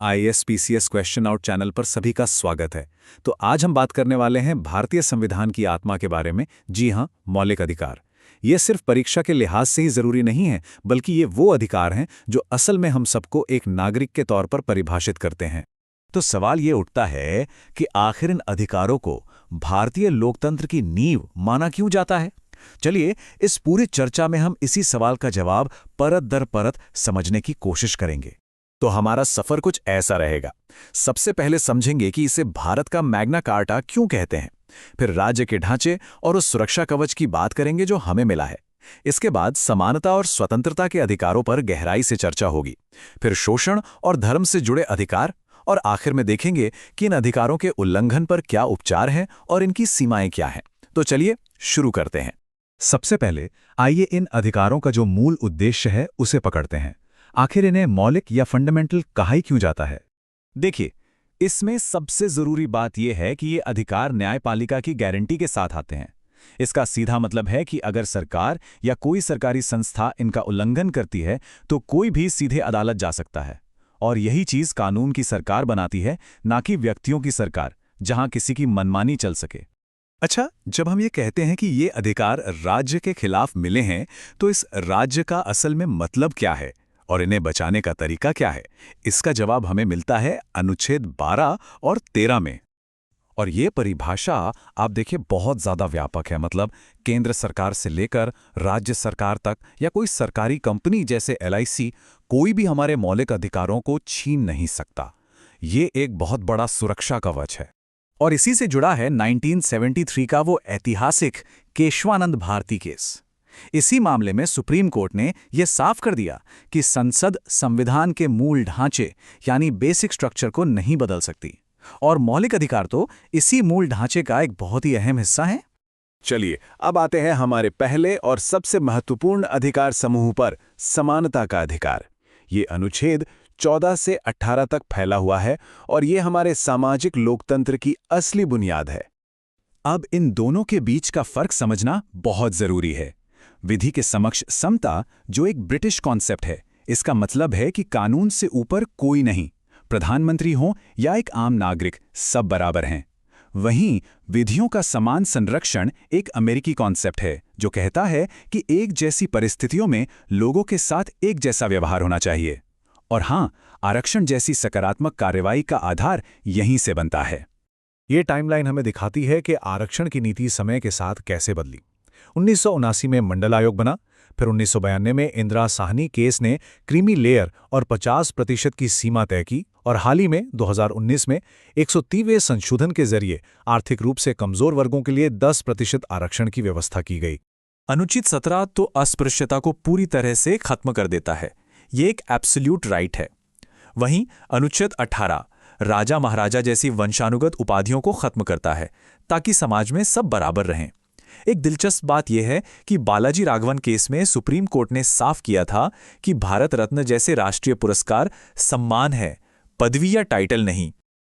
ISPCS question out channel पर सभी का स्वागत है। तो आज हम बात करने वाले हैं भारतीय संविधान की आत्मा के बारे में। जी हाँ, मौलिक अधिकार। ये सिर्फ परीक्षा के लिहाज से ही जरूरी नहीं है, बल्कि ये वो अधिकार हैं जो असल में हम सबको एक नागरिक के तौर पर परिभाषित करते हैं। तो सवाल ये उठता है कि आखिर इन अधिकारों को भारतीय लोकतंत्र की नींव माना क्यों जाता है। चलिए, इस पूरी चर्चा में हम इसी सवाल का जवाब परत दर परत समझने की कोशिश करेंगे। तो हमारा सफर कुछ ऐसा रहेगा। सबसे पहले समझेंगे कि इसे भारत का मैग्ना कार्टा क्यों कहते हैं। फिर राज्य के ढांचे और उस सुरक्षा कवच की बात करेंगे जो हमें मिला है। इसके बाद समानता और स्वतंत्रता के अधिकारों पर गहराई से चर्चा होगी। फिर शोषण और धर्म से जुड़े अधिकार, और आखिर में देखेंगे कि इन अधिकारों के उल्लंघन पर क्या उपचार हैं और इनकी सीमाएं क्या हैं। तो चलिए शुरू करते हैं। सबसे पहले आइए इन अधिकारों का जो मूल उद्देश्य है उसे पकड़ते हैं। आखिर इन्हें मौलिक या फंडामेंटल कहा ही क्यों जाता है। देखिए, इसमें सबसे जरूरी बात यह है कि ये अधिकार न्यायपालिका की गारंटी के साथ आते हैं। इसका सीधा मतलब है कि अगर सरकार या कोई सरकारी संस्था इनका उल्लंघन करती है तो कोई भी सीधे अदालत जा सकता है। और यही चीज कानून की सरकार बनाती है, ना कि व्यक्तियों की सरकार, जहां किसी की मनमानी चल सके। अच्छा, जब हम ये कहते हैं कि ये अधिकार राज्य के खिलाफ मिले हैं, तो इस राज्य का असल में मतलब क्या है और इन्हें बचाने का तरीका क्या है? इसका जवाब हमें मिलता है अनुच्छेद 12 और 13 में। और ये परिभाषा आप देखिए बहुत ज़्यादा व्यापक है। मतलब केंद्र सरकार से लेकर राज्य सरकार तक या कोई सरकारी कंपनी जैसे LIC, कोई भी हमारे मौलिक अधिकारों को छीन नहीं सकता। ये एक बहुत बड़ा सुरक्षा कवच है। और इसी से जुड़ा है 1973 का वो ऐतिहासिक केशवानंद भारती केस। इसी मामले में सुप्रीम कोर्ट ने यह साफ कर दिया कि संसद संविधान के मूल ढांचे यानी बेसिक स्ट्रक्चर को नहीं बदल सकती, और मौलिक अधिकार तो इसी मूल ढांचे का एक बहुत ही अहम हिस्सा है। चलिए, अब आते हैं हमारे पहले और सबसे महत्वपूर्ण अधिकार समूह पर, समानता का अधिकार। ये अनुच्छेद 14 से 18 तक फैला हुआ है और ये हमारे सामाजिक लोकतंत्र की असली बुनियाद है। अब इन दोनों के बीच का फर्क समझना बहुत जरूरी है। विधि के समक्ष समता, जो एक ब्रिटिश कॉन्सेप्ट है, इसका मतलब है कि कानून से ऊपर कोई नहीं, प्रधानमंत्री हो या एक आम नागरिक, सब बराबर हैं। वहीं विधियों का समान संरक्षण एक अमेरिकी कॉन्सेप्ट है, जो कहता है कि एक जैसी परिस्थितियों में लोगों के साथ एक जैसा व्यवहार होना चाहिए। और हां, आरक्षण जैसी सकारात्मक कार्रवाई का आधार यहीं से बनता है। ये टाइमलाइन हमें दिखाती है कि आरक्षण की नीति समय के साथ कैसे बदली। 1979 में मंडल आयोग बना, फिर 1992 में इंदिरा साहनी केस ने क्रीमी लेयर और 50% की सीमा तय की, और हाल ही में 2019 में 130वें संशोधन के जरिए आर्थिक रूप से कमजोर वर्गों के लिए 10% आरक्षण की व्यवस्था की गई। अनुच्छेद 17 तो अस्पृश्यता को पूरी तरह से खत्म कर देता है। ये एक एब्सोल्यूट राइट है। वहीं अनुच्छेद 18 राजा महाराजा जैसी वंशानुगत उपाधियों को खत्म करता है, ताकि समाज में सब बराबर रहें। एक दिलचस्प बात यह है कि बालाजी राघवन केस में सुप्रीम कोर्ट ने साफ किया था कि भारत रत्न जैसे राष्ट्रीय पुरस्कार सम्मान है, पदवी या टाइटल नहीं।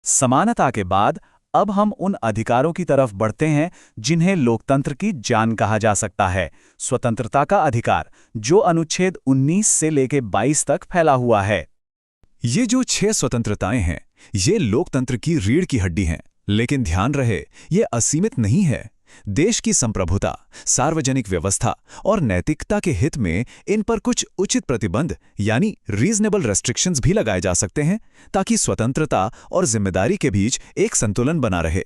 समानता के बाद अब हम उन अधिकारों की तरफ बढ़ते हैं जिन्हें लोकतंत्र की जान कहा जा सकता है। स्वतंत्रता का अधिकार, जो अनुच्छेद 19 से लेकर 22 तक फैला हुआ है। ये जो 6 स्वतंत्रताएं हैं, ये लोकतंत्र की रीढ़ की हड्डी हैं। लेकिन ध्यान रहे, ये असीमित नहीं है। देश की संप्रभुता, सार्वजनिक व्यवस्था और नैतिकता के हित में इन पर कुछ उचित प्रतिबंध यानी रीजनेबल रेस्ट्रिक्शंस भी लगाए जा सकते हैं, ताकि स्वतंत्रता और जिम्मेदारी के बीच एक संतुलन बना रहे।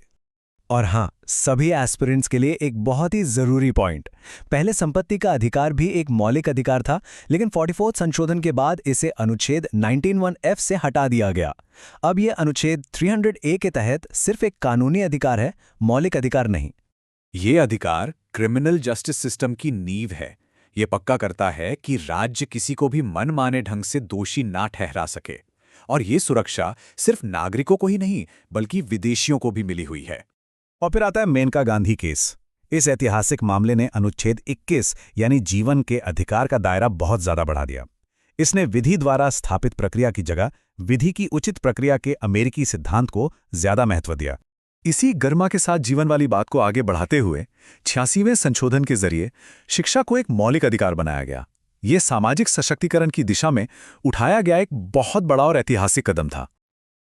और हाँ, सभी एस्पिरेंट्स के लिए एक बहुत ही जरूरी पॉइंट, पहले संपत्ति का अधिकार भी एक मौलिक अधिकार था, लेकिन 44 संशोधन के बाद इसे अनुच्छेद 19(1)(f) से हटा दिया गया। अब यह अनुच्छेद 300(a) के तहत सिर्फ एक कानूनी अधिकार है, मौलिक अधिकार नहीं। ये अधिकार क्रिमिनल जस्टिस सिस्टम की नींव है। ये पक्का करता है कि राज्य किसी को भी मनमाने ढंग से दोषी ना ठहरा सके, और ये सुरक्षा सिर्फ नागरिकों को ही नहीं बल्कि विदेशियों को भी मिली हुई है। और फिर आता है मेनका गांधी केस। इस ऐतिहासिक मामले ने अनुच्छेद 21 यानी जीवन के अधिकार का दायरा बहुत ज्यादा बढ़ा दिया। इसने विधि द्वारा स्थापित प्रक्रिया की जगह विधि की उचित प्रक्रिया के अमेरिकी सिद्धांत को ज्यादा महत्व दिया। इसी गर्मा के साथ जीवन वाली बात को आगे बढ़ाते हुए 86वें संशोधन के जरिए शिक्षा को एक मौलिक अधिकार बनाया गया। ये सामाजिक सशक्तिकरण की दिशा में उठाया गया एक बहुत बड़ा और ऐतिहासिक कदम था।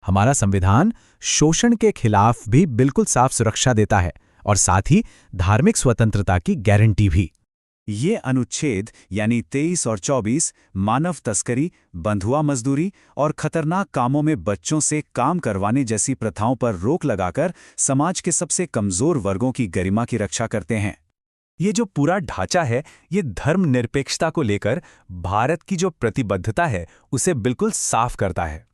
हमारा संविधान शोषण के खिलाफ भी बिल्कुल साफ सुरक्षा देता है और साथ ही धार्मिक स्वतंत्रता की गारंटी भी। ये अनुच्छेद यानी 23 और 24 मानव तस्करी, बंधुआ मजदूरी और खतरनाक कामों में बच्चों से काम करवाने जैसी प्रथाओं पर रोक लगाकर समाज के सबसे कमजोर वर्गों की गरिमा की रक्षा करते हैं। ये जो पूरा ढांचा है, ये धर्मनिरपेक्षता को लेकर भारत की जो प्रतिबद्धता है उसे बिल्कुल साफ करता है।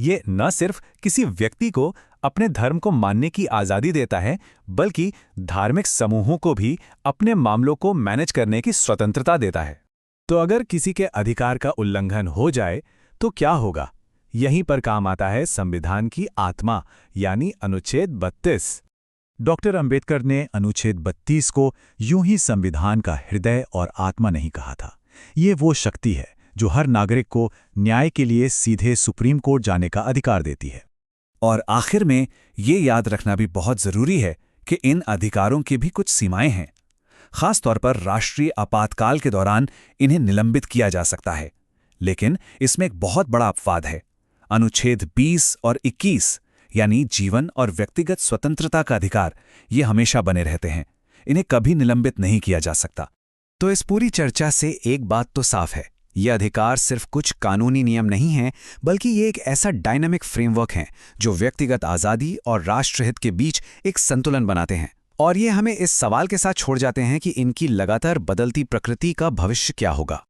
ये न सिर्फ किसी व्यक्ति को अपने धर्म को मानने की आज़ादी देता है, बल्कि धार्मिक समूहों को भी अपने मामलों को मैनेज करने की स्वतंत्रता देता है। तो अगर किसी के अधिकार का उल्लंघन हो जाए तो क्या होगा? यहीं पर काम आता है संविधान की आत्मा यानी अनुच्छेद 32। डॉक्टर अंबेडकर ने अनुच्छेद 32 को यूं ही संविधान का हृदय और आत्मा नहीं कहा था। ये वो शक्ति है जो हर नागरिक को न्याय के लिए सीधे सुप्रीम कोर्ट जाने का अधिकार देती है। और आखिर में ये याद रखना भी बहुत जरूरी है कि इन अधिकारों की भी कुछ सीमाएं हैं। खास तौर पर राष्ट्रीय आपातकाल के दौरान इन्हें निलंबित किया जा सकता है, लेकिन इसमें एक बहुत बड़ा अपवाद है। अनुच्छेद 20 और 21 यानी जीवन और व्यक्तिगत स्वतंत्रता का अधिकार, ये हमेशा बने रहते हैं। इन्हें कभी निलंबित नहीं किया जा सकता। तो इस पूरी चर्चा से एक बात तो साफ है, ये अधिकार सिर्फ कुछ कानूनी नियम नहीं हैं, बल्कि ये एक ऐसा डायनामिक फ्रेमवर्क है जो व्यक्तिगत आज़ादी और राष्ट्रहित के बीच एक संतुलन बनाते हैं। और ये हमें इस सवाल के साथ छोड़ जाते हैं कि इनकी लगातार बदलती प्रकृति का भविष्य क्या होगा।